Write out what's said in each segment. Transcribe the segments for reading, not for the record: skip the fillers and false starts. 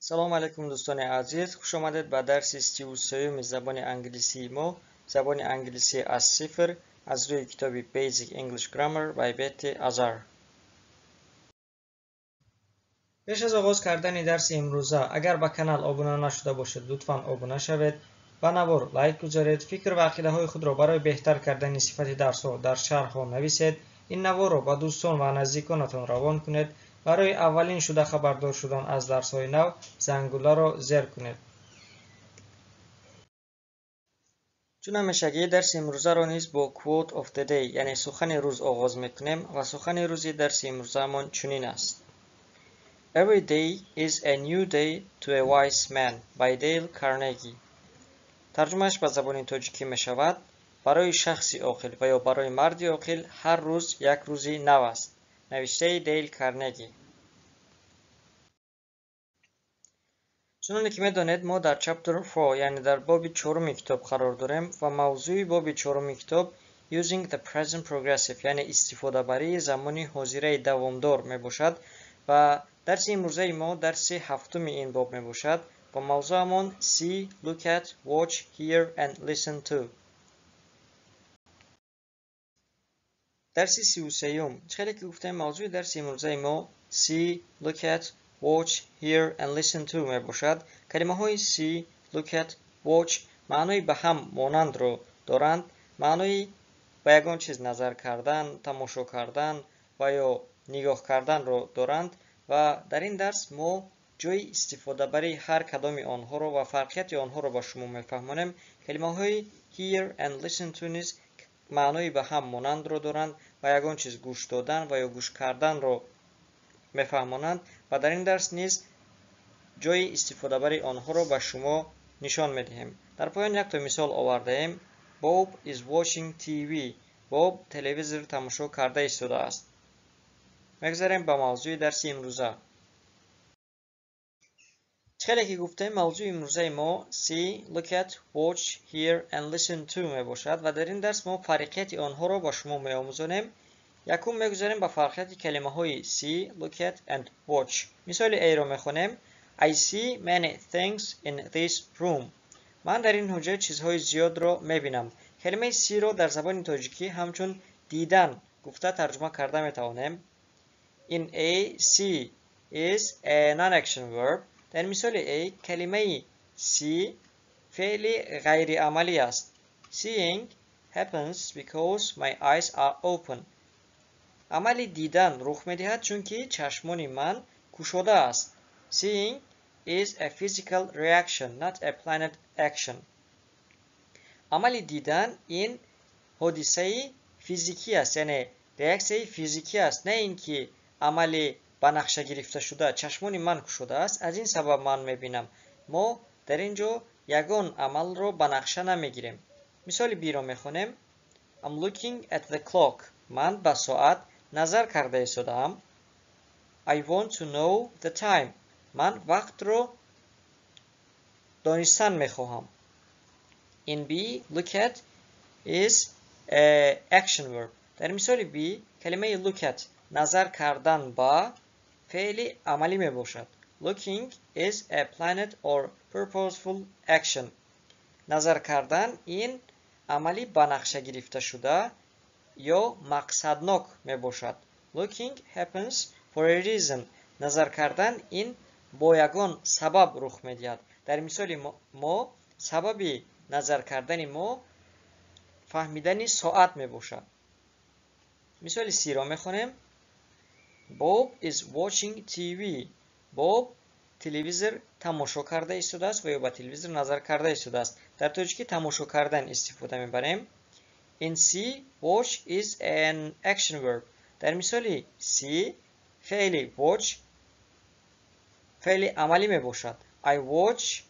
سلام علیکم دوستان عزیز، خوش آمدید به درس 33 زبان انگلیسی ما. زبان انگلیسی از صفر از روی کتاب Basic English Grammar by Betty Azar. پیش از آغاز کردن درس امروزه اگر به کانال آبونه نشده باشید لطفاً آبونه شوید، به نوار لایک گذارید، فکر و عقیده های خود را برای بهتر کردن صفت درس ها در شرح ها نویسید. این نوار را با دوستان و نزدیکانتان روان کنید. برای اولین شده خبردار شدن از درس های نو زنگوله را زیر کنید. چون همیشگی درس امروزه را نیز با quote of the day یعنی سخن روز آغاز میکنیم و سخن روزی درس امروزه من چنین است: Every day is a new day to a wise man by Dale Carnegie. ترجمهش به زبان تاجیکی می شود: برای شخصی عاقل و یا برای مردی عاقل هر روز یک روزی نو است. نوشته دیل کارنگی. چنانکه که میدانید ما در چپتر 4 یعنی در باب 4 کتاب قرار داریم و موضوع باب 4 کتاب Using the Present Progressive یعنی استفاده بری زمانی حاضره دوامدار می باشد و درس امروزه ما درس هفتم این باب می باشد با موضوعمان See, Look at, Watch, Hear and Listen to. درس 33 خیلی که گفتم موضوع درس امروزه ما See, Look at, Watch, Hear and Listen to می باشد. کلمه های See, Look at, Watch معنای به هم مانند رو دارند. معنای به یگان چیز نظر کردن، تماشا کردن و یا نگاه کردن رو دارند و در این درس ما جای استفاده برای هر کدام آنها رو و فرقیت آنها رو با شما میفهمانیم. کلمه های Hear and Listen to نیز معنای به هم مانند رو دارند و یگان چیز گوش دادن و یا گوش کردن رو میفهمانند و در این درس نیز جای استفاده برای آنها رو به شما نشان میدهیم. در پایان یک تا مثال آورده ایم. Bob is watching TV. Bob تلویزیون تماشا کرده ایستاده است. میگذاریم به موضوع درس امروزه. خیلی که گفتیم موضوع امروزه ما See, Look at, Watch, Hear and Listen to می باشد و در این درس ما فرقیت آنها را با شما می آموزانیم. یکم میگذاریم به فرقیت کلمه های See, Look at and Watch. مثال ای را میخونیم. I see many things in this room. من در این حجره چیزهای زیاد را میبینم. کلمه see را در زبان تاجیکی همچون دیدن گفته ترجمه کرده میتوانیم. In A, see is a non-action verb. در مثال A کلمه see فعل غیر عملی است. Seeing happens because my eyes are open. عمل دیدن رخ میدهد چون که چشمان من گشوده است. Seeing is a physical reaction, not a planned action. عمل دیدن این حادثه فیزیکی است، یعنی ریاکسیون فیزیکی است، نه اینکه عمل به نقشه گرفته شده. چشمان من گشوده است، از این سبب من میبینم. ما در اینجا یگان عمل رو به نقشه نمیگیریم. مثال بی را میخونیم. I'm looking at the clock. من به ساعت نظر کرده ایستادم. I want to know the time. من وقت رو دانستن میخواهم. In B, look at is a action verb. در مثال B کلمه look at نظر کردن با فعل عملی می باشد. Looking is a planned or purposeful action. نظر کردن این عملی با نقشه گرفته شده یا مقصدناک می باشد. Looking happens for a reason. نظر کردن این با یگان سبب رخ می دهد. در مثال ما سبب نظر کردن ما فهمیدن ساعت می باشد. مثال سی را می خونیم. Bob is watching TV. Bob تلویزیون تماشا کرده ایستاده است و یا به تلویزیون نظر کرده ایستاده است. در تاجیکی تماشا کردن استفاده می بریم. In C, watch is an action verb. در مثال C فعل watch فعل عملی می باشد. I watch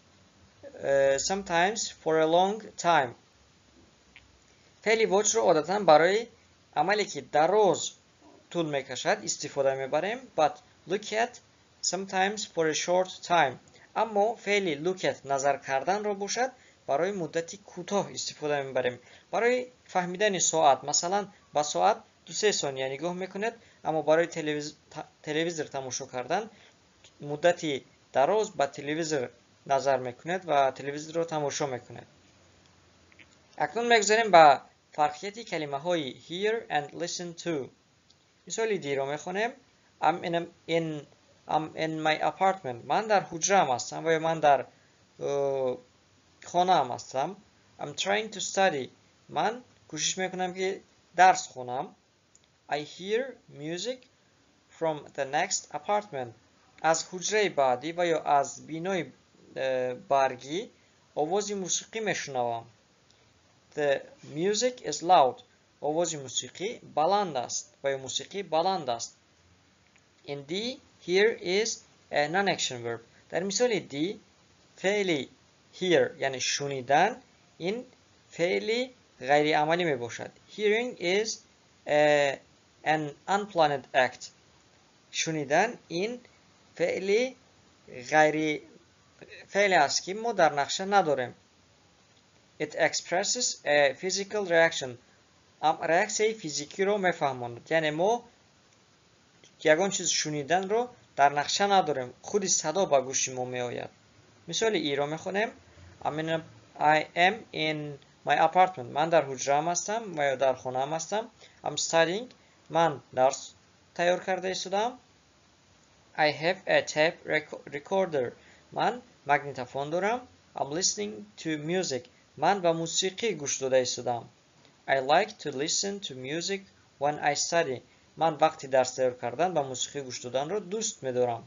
sometimes for a long time. فعل watch رو عادتا برای عملی که دراز طول میکشد استفاده میبریم. But look at sometimes for a short time. اما فعل look at نظر کردن را باشد برای مدتی کوتاه استفاده میبریم. برای فهمیدن ساعت مثلا با ساعت 2-3 ثانیه نگاه میکنید، اما برای تلویزیون تماشا کردن مدتی дароз ба телевизор назар мекунед ва телевизорро тамошо мекунед. акнун мегузарем ба фарқияти калимаҳои hear and listen to. мисоли диро мехонем. I'm in my apartment. ман дар ҳуҷраам ҳастам ва ё ман дар хонаам ҳастам. I'm trying to study. ман кӯшиш мекунам ки дарс хонам. I hear music from the next apartment. аз ҳуҷраи баъдӣ ва ё аз бинои баргӣ овози мусиқӣ мешунавам. The music is loud. овози мусиқӣ баланд аст ва ё мусиқӣ баланд аст. In D, hear is a non-action verb. дар мисоли D, феъли hear яъне шунидан ин феъли ғайриамалӣ мебошад. Hearing is an unplanned act. шунидан ин феъле аст ки мо дар нақша надорем. It expresses a physical reaction. реаксияи физикиро мефаҳмонад. яъне мо ягон чиз шуниданро дар нақша надорем. худи садо ба гӯши мо меояд. мисоли иро мехонем. I am in my apartment. ман дар ҳуҷраам ҳастам ва ё дар хонаам ҳастам. I'm studying. ман дарс тайёр карда истодаам. I have a tape recorder. ман магнитофон дорам. I'm listening to music. ман ба мусиқӣ гӯш дода истодаам. I like to listen to music when I study. ман вақти дарс тайёр кардан ба мусиқӣ гӯш доданро дӯст медорам.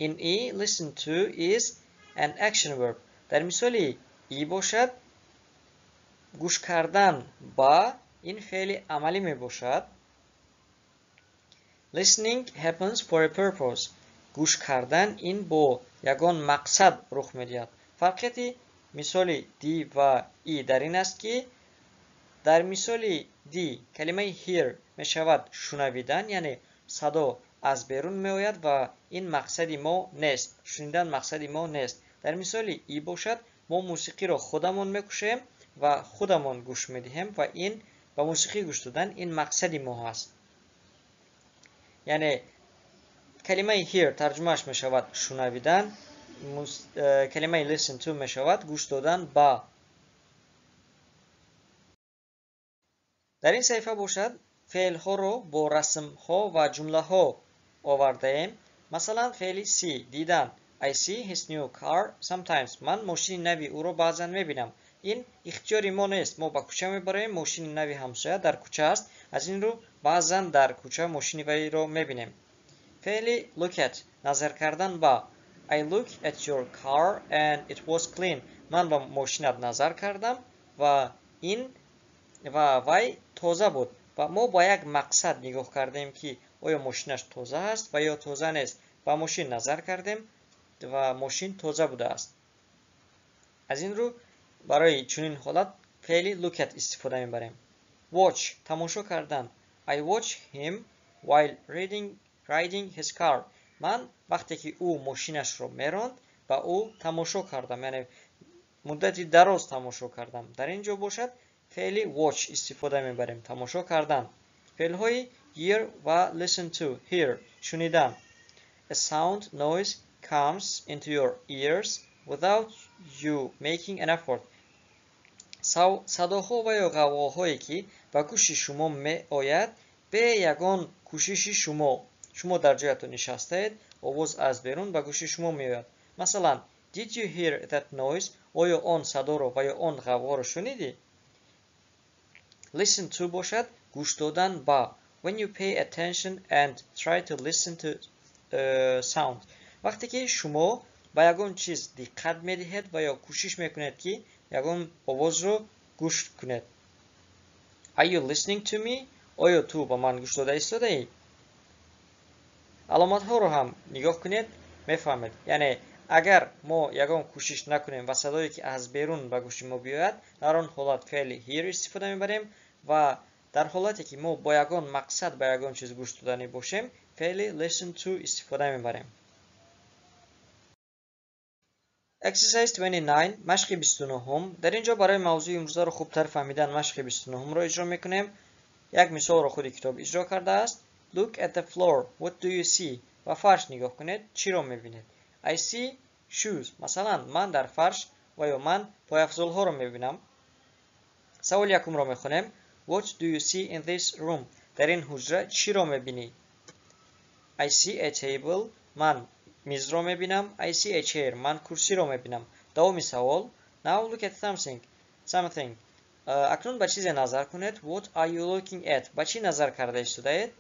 In E, listen to is an action verb. дар мисоли E бошад гӯш кардан ба ин феъли амалӣ мебошад. Listening happens for a purpose. гӯш кардан ин бо ягон мақсад рух медиҳад. фарқияти мисоли D ва E дар ин аст ки дар мисоли D калимаи hear мешавад шунавидан, яъне садо аз берун меояд ва ин мақсади мо нест. шунидан мақсади мо нест. дар мисоли E бошад мо мусиқиро худамон мекушем ва худамон гӯш медиҳем ва ин ба мусиқӣ гӯш додан ин мақсади мо ҳаст. яъне калимаи hear тарҷумааш мешавад шунавидан, калимаи listen to мешавад гӯш додан ба. дар ин саҳифа бошад феълҳоро бо расмҳо ва ҷумлаҳо овардаем. масалан феъли see дидан. I see his new car sometimes. ман мошини нави ӯро баъзан мебинам. ин ихтиёри мо нест. мо ба кӯча мебароем. мошини нави ҳамсоя дар кӯча аст. аз ин рӯ баъзан дар кӯча мошини вайро мебинем. феъли look at назар кардан ба. I look at your car and it was clean. ман ба мошинат назар кардам ва вай тоза буд. ва мо ба як мақсад нигоҳ кардем ки оё мошинаш тоза аст ва ё тоза нест. ба мошин назар кардем ва мошин тоза будааст. аз ин рӯ барои чунин ҳолат феъли look at истифода мебарем. Watch тамошо кардан. I watch him while riding his car. ман вақте ки ӯ мошинашро меронд ба ӯ тамошо кардам, яъне муддати дароз тамошо кардам. дар ин ҷо бошад феъли watch истифода мебарем. тамошо кардан. феълҳои hear ва listen to. Hear шунидан. A sound noise comes into your ears without you making an effort. садоҳо ва ё ғавғоҳое ки ба гӯши шумо меояд бе ягон кӯшиши шумо дар ҷоятон нишастаед, овоз аз берун ба гӯши шумо меояд. масалан, did you hear that noise? оё он садоро ва ё он ғавғоро шунидӣ? Listen to бошад гӯш додан ба. When you pay attention and try to listen to sound. вақте ки шумо ба ягон чиз диққат медиҳед ва ё кӯшиш мекунед ки ягон овозро гӯш кунед. Are you listening to me? оё ту ба ман гӯш дода истодаӣ? аломатҳоро ҳам нигоҳ кунед, мефаҳмед. яъне агар мо ягон кӯшиш накунем ва садое ки аз берун ба гӯши мо биёяд, дар он ҳолат феъли hear истифода мебарем ва дар ҳолате ки мо бо ягон мақсад ба ягон чиз гӯш доданӣ бошем, феъли listen to истифода мебарем. Exercise 29 машқи 29. дар ин ҷо барои мавзӯи имрӯзаро хубтар фаҳмидан машқи 29ро иҷро мекунем. як мисолро худи китоб иҷро кардааст. Look at the floor. What do you see? ба фарш нигоҳ кунед. чиро мебинед? I see shoes. مثلا من در فرش و یا من پایافزارها رو میبینم. سوال یکم رو میخونم. What do you see in this room? در این حجره چی رو میبینی؟ I see a table. من میز رو میبینم. I see a chair. من کرسی رو میبینم. دومی سوال. Now look at something. اکنون به چیز نظر کنید. What are you looking at? به چی نظر کرده ایستادید؟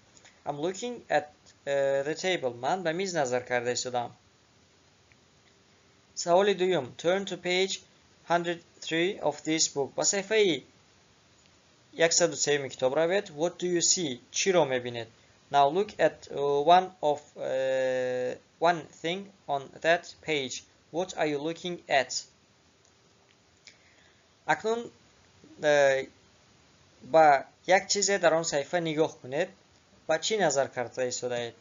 I'm looking at the table. من به میز نظر کرده ایستادم. سوال دوم. Turn to page 103 of this book. با صفحه 103 کتاب روید. What do you see? چی رو میبینید؟ Now look at one thing on that page. What are you looking at? اکنون با یک چیز در آن صفحه نگاه کنید. با چی نظر کرده ایستادید؟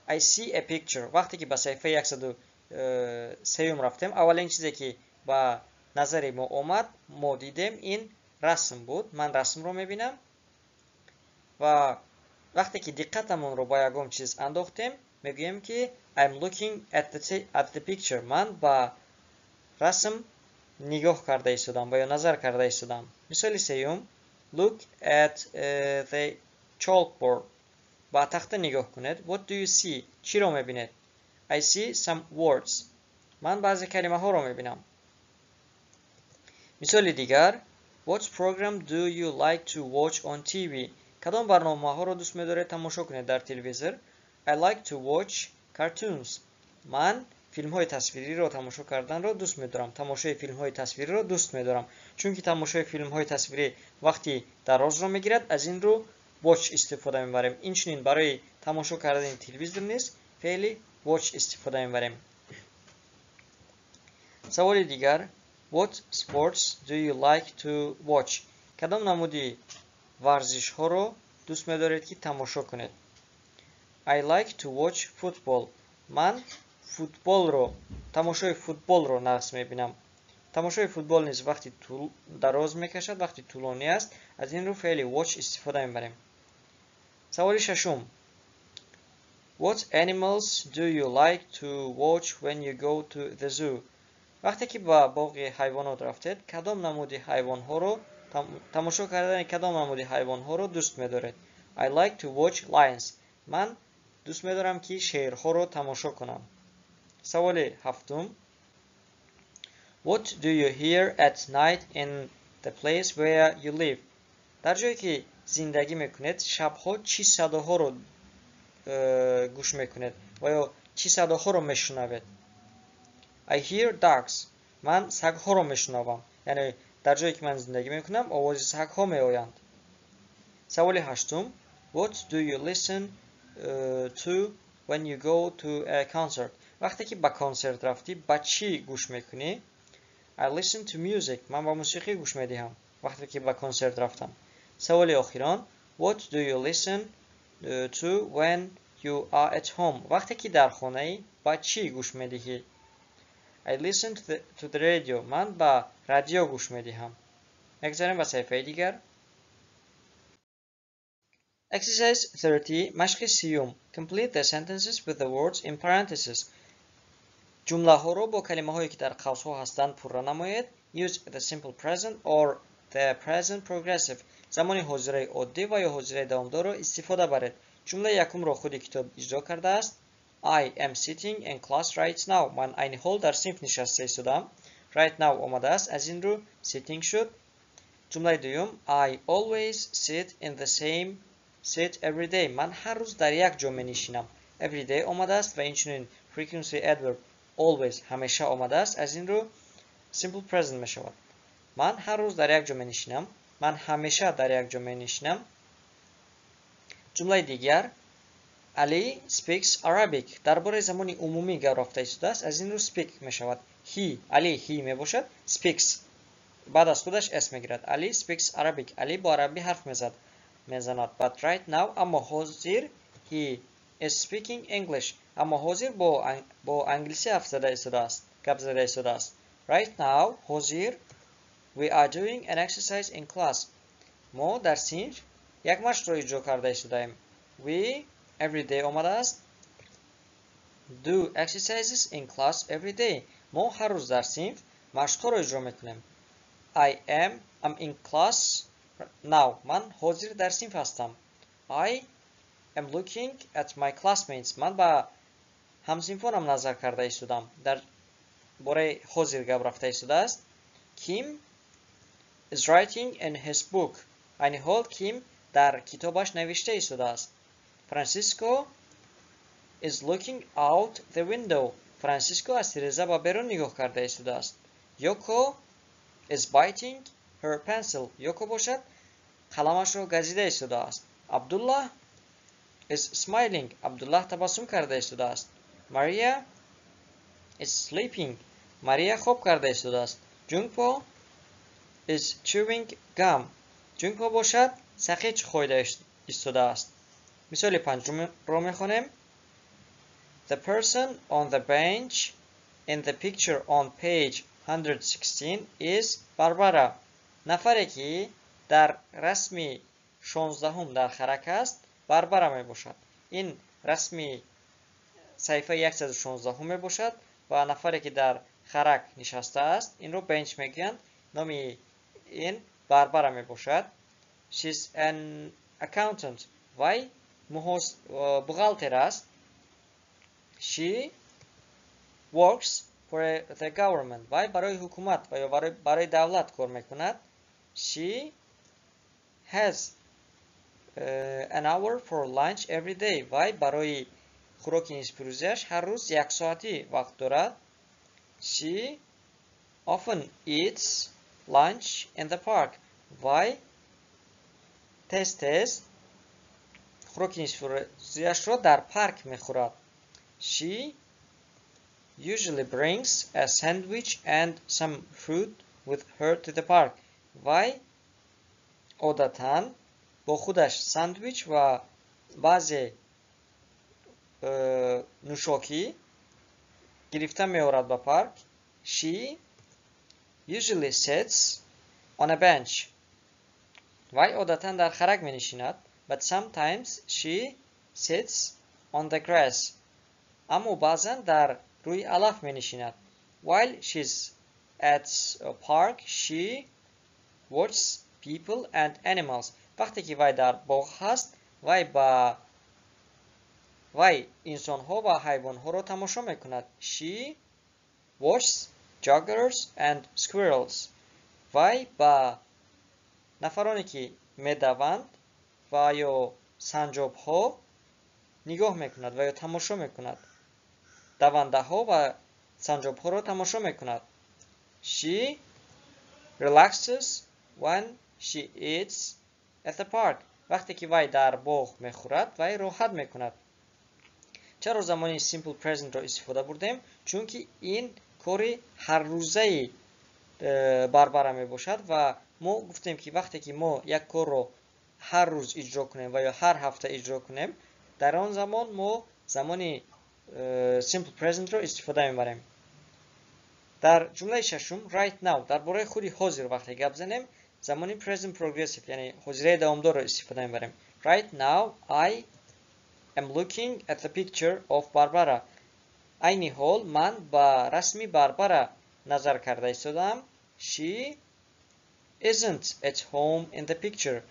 I see a picture. وقتی که به صفحه 103 رفتیم، اولین چیزی که با نظر ما اومد، ما دیدیم این رسم بود. من رسم رو میبینم و وقتی که دقتمون رو با یکم چیز انداختیم، میگیم که I'm looking at the picture. من با رسم نگاه کرده ایستادم و یا نظر کرده ایستادم. مثال سوم. Look at the chalkboard. با تخته نگاه کنید. What do you see? چی رو میبینید؟ I see some words. من بعضی کلمه ها رو میبینم. مثال دیگر. What program do you like to watch on TV? کدام برنامه ها رو دوست می‌دارید تماشا کنید در تلویزیون؟ I like to watch cartoons. من فیلم های تصویری رو تماشا کردن رو دوست می‌دارم. تماشای فیلم های تصویری رو دوست می‌دارم. چون که تماشای فیلم های تصویری وقتی دراز رو می‌گیرد، از این رو watch استفاده می‌بریم. اینچنین برای تماشا کردن تلویزیون نیست، فعلی watch استفاده می‌بریم. سوال دیگر. What sports do you like to watch? کدام نمودی ورزش ها رو دوست می‌دارید که تماشا کنید؟ I like to watch football. من تماشای فوتبال رو نقص می‌بینم. تماشای فوتبال نیز وقتی دراز می‌کشد، وقتی طولانی است، از این رو فعل watch استفاده می‌بریم. سوال ششم. What animals do you like to watch when you go to the zoo? وقتی که با باغ حیوانات رفتید، کدام نمودی حیوان ها رو تماشا کردن کدام نمودی حیوان ها رو دوست می‌دارید؟ I like to watch lions. من دوست می‌دارم که شیرها رو تماشا کنم. سوال هفتم. What do you hear at night in the place where you live? در جایی که زندگی میکنید، شبها چی صداها رو گوش میکنید و یا چی صداها رو میشنوید؟ I hear dogs. من سگها رو میشنوم. یعنی در جایی که من زندگی میکنم، آواز سگها میآیند. سوال هشتم. What do you listen to when you go to a concert? وقتی که به کنسرت رفتی، با چی گوش میکنی؟ I listen to music. من با موسیقی گوش میدهم وقتی که به کنسرت رفتم. سوال آخران. What do you listen to when you are at home? وقتی که در خانه با چی گوش میدهی؟ I listen to the radio. من با رادیو گوش میدهم. بگذاریم به صفحه دیگر. Exercise 30. مشق 30. Complete the sentences with the words in parentheses. جمله ها رو با کلمه هایی که در قوس ها هستند پر نمایید. Use the simple present or the present progressive. زمان حاضره عادی و یا حاضره دوامدار رو استفاده برید. جمله یکم رو خود کتاب اجرا کرده است. I am sitting in class right now. من عین حال در صنف نشسته ایستادم. Right now آمده است. از این رو sitting شد. جمله دوم. I always sit in the same seat every day. من هر روز در یک جا می نشینم. Every day آمده است و اینچنین frequency adverb always همیشه آمده است. از این رو simple present می شود. من هر روز در یک جا می نشینم. من همیشه در یک جا می نشینم. جمله دیگر. Ali speaks Arabic. درباره زمان عمومی گفته شده است. از این رو speak می شود. Ali می باشد. Speaks بعد از خودش اسم می گیرد. Ali speaks Arabic. علی با عربی حرف میزند. But right now اما حاضر he is speaking English. اما حاضر با انگلیسی حرف زده ایستاده است. Right now حاضر we are doing an exercise in class. ما در صنف یک مشق را اجرا کرده ایستاده‌ایم. We every day آمده است. do exercises in class every day. ما هر روز در صنف مشق‌ها رو اجرا میکنیم. I'm in class now. من حاضر در صنف هستم. I am looking at my classmates. من با همصنفانم نظر کرده ایستادم. در باره حاضر گپ رفته ایستاده است. Kim is writing in his book. این حال کیم در کتابش نوشته ایستاده است. Francisco is looking out the window. فرانسیسکو از تیرزه با بیرون نگاه کرده ایستاده است. Yoko is biting her pencil. یوکو باشد قلمش رو گزیده ایستاده است. Abdullah is smiling. عبدالله تبسم کرده ایستاده است. Maria is sleeping. ماریا خواب کرده ایستاده است. Jungpo is chewing gum. جونگپو باشد سقیچ خویده ایستاده است. مثال پنجم رو میخونیم. The person on the bench in the picture on page 116 is Barbara. نفری که در رسم 16 در خرک است باربارا می باشد. این رسم صفحه 116 می باشد و نفری که در خرک نشسته است این رو بنچ میگن. نام این باربارا می باشد. She's an accountant. وی بوغالتر است. She works for the government. وی برای حکومت و یا برای دولت کار میکند. She has an hour for lunch every day. وی برای خوراک نصف روزیش هر روز 1 ساعتی وقت دارد. She often eats lunch in the park. وی تست خوراک نصف روزیش را در پارک میخورد. She usually brings a sandwich and some fruit with her to the park. وی عادتاً با خودش ساندویچ و بعضی نوشاکی گرفته می‌آورد به پارک. She usually sits on a bench. وی عادتاً در خرک می‌نشیند. But sometimes she sits on the grass. اما بعضاً در روی علف می‌نشیند. While she's at a park, she watches people and animals. وقتی که وی در باغ هست وی انسان‌ها و حیوان‌ها را تماشا می‌کند. She watches joggers and squirrels. وی با نفرانی که می‌دوند و یا سنجاب‌ها نگاه می‌کند و یا تماشا می‌کند. دونده‌ها و سنجاب‌ها را تماشا می‌کند. She relaxes when she eats at the park. وقتی که وی در باغ می‌خورد وی راحت می‌کند. چرا زمانی simple present را استفاده بردیم؟ چون که این کاری هر روزه باربارا میباشد و ما گفتیم که وقتی که ما یک کار رو هر روز اجرا کنیم و یا هر هفته اجرا کنیم در آن زمان ما زمانی simple present را استفاده میبریم. در جمله ششم right now درباره خودی حاضر وقتی گپ زنیم زمانی present progressive یعنی حاضره دوامدار را استفاده میبریم. Right now I am looking at the picture of Barbara. عین حال من با رسمی باربارا نظر کرده ایستادم. She isn't at home in the picture.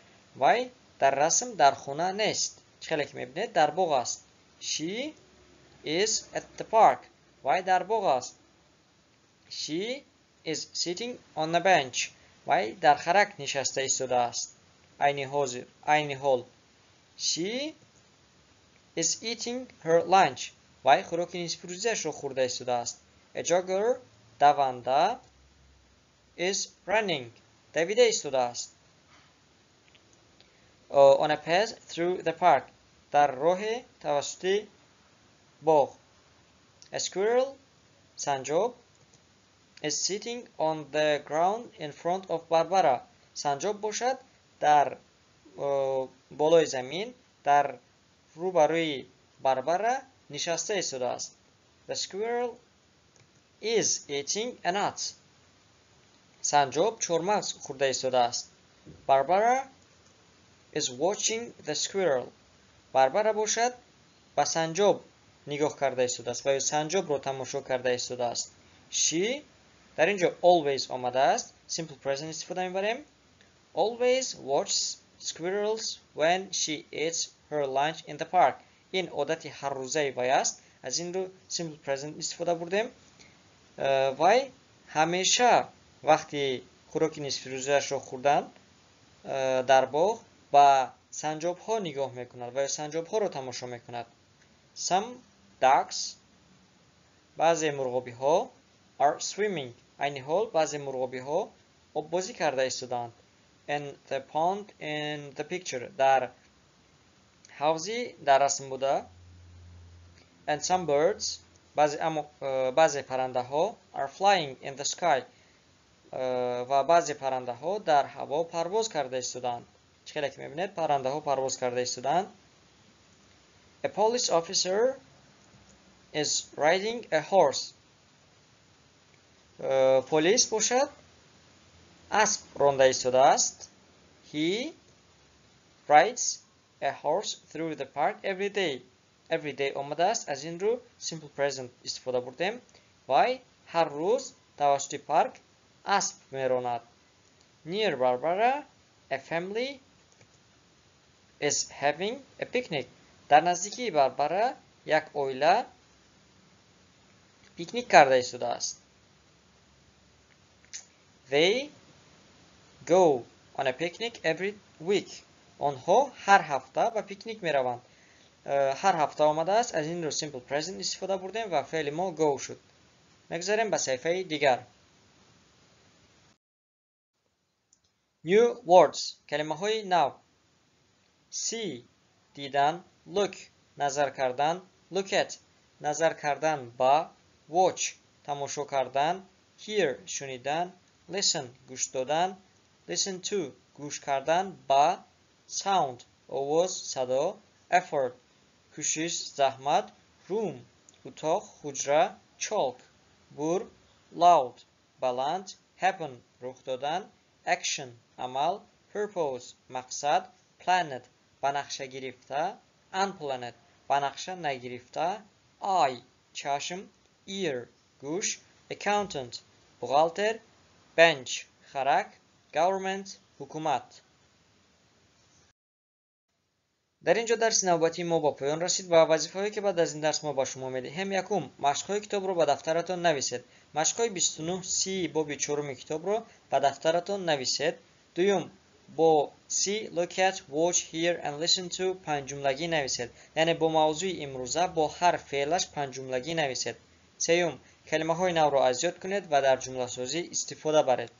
وی در رسم در خانه نیست. چخیلی که میبینید در باغ است. She is at the park. وی در باغ است. She is sitting on a bench. وی در خرک نشسته ایستاده است. عین حال. She is eating her lunch. وی خوراک نصف روزیش را خورده ایستاده است. A jogger دونده is running. دویده ایستاده است. On a path through the park. در راه توسط باغ. A squirrel سنجاب is sitting on the ground in front of Barbara. سنجاب باشد در بالای زمین در روبروی باربارا نشسته ایستاده است. The squirrel is eating a nut. سنجاب چهارمغز خورده ایستاده است. Barbara is watching the squirrel. باربارا باشد با سنجاب نگاه کرده ایستاده و یا سنجاب رو تماشا کرده ایستاده است. She در اینجا always آمده است. Simple present استفاده میبریم. Always watches squirrels when she eats her lunch in the park. این عادتی هر روزه وی است. از این رو simple present استفاده بردیم. وی همیشه وقتی خوراک نصف روزه‌اش را خوردن در باغ با سنجاب ها نگاه میکند و سنجاب ها را تماشا میکند. Some ducks بعضی مرغابی ها are swimming. این حال بعضی مرغابی ها آب بازی کرده ایستادند. In the pond in the picture در حوضی در رسم بوده. And some birds بعضی پرنده ها are flying in the sky و بعضی پرنده ها در هوا پرواز کرده ایستادند. چقدر که میبینید پرنده ها پرواز کرده ایستادند. A police officer is riding a horse. پلیس باشد اسب رانده ایستاده است. He rides a horse through the park every day. Every day آمده است. از این رو simple present استفاده بردیم. وی هر روز توسط پارک اسب میراند. Near Barbara a family is having a picnic. در نزدیکی باربارا یک عائله پیکنیک کرده ایستاده است. They go on a picnic every week. آنها هر هفته به پیکنیک می روند. هر هفته آمده است. از این رو simple present استفاده بردیم و فعل ما go شد. میگذاریم به صفحه دیگر. New words کلمه های نو. See دیدن. Look نظر کردن. Look at نظر کردن با. Watch تماشا کردن. Hear شنیدن. Listen گوش دادن. Listen to گوش کردن با. Sound آواز صدا. Effort کوشش زحمت. Room اتاق حجره. Chalk بور. Loud بلند. Happen رخ دادن. Action عمل. Purpose مقصد. Planet به نقشه گرفته. Unplanet به نقشه نگرفته. Eye چشم. Ear گوش. Accountant بغالتر. Bench خرک. Government حکومت. در اینجا درس نوبتی ما با پایان رسید و وظیفه‌هایی که بعد از این درس ما با شما میدهیم. یکم مشق‌های کتاب رو به دفترتون نویسید. مشق‌های 29 سی باب 4 کتاب رو به دفترتون نویسید. دوم با see, look at, watch, hear and listen to 5 جملگی نویسید. یعنی با موضوع امروزه با هر فعلش 5 جملگی نویسید. سوم کلمه‌های نو را از یاد کنید و در جمله سازی استفاده برید.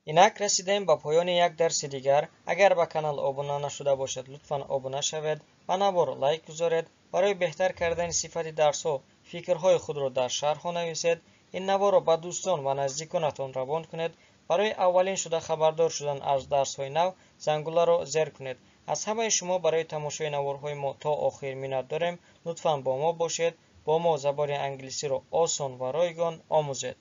اینک رسیدیم به پایان یک درس دیگر. اگر به کانال ابونه نشده باشد لطفاً ابونه شوید و نوار لایک گذارید. برای بهتر کردن صفت درس ها فکرهای خود را در شرح ها نویسید. این نوار را به دوستان و نزدیکانتان روان کنید. برای اولین شده خبردار شدن از درس های نو زنگوله را زیر کنید. از همه شما برای تماشای نوارهای ما تا آخر منت داریم. لطفاً با ما باشید. با ما زبان انگلیسی را آسان و رایگان آموزید.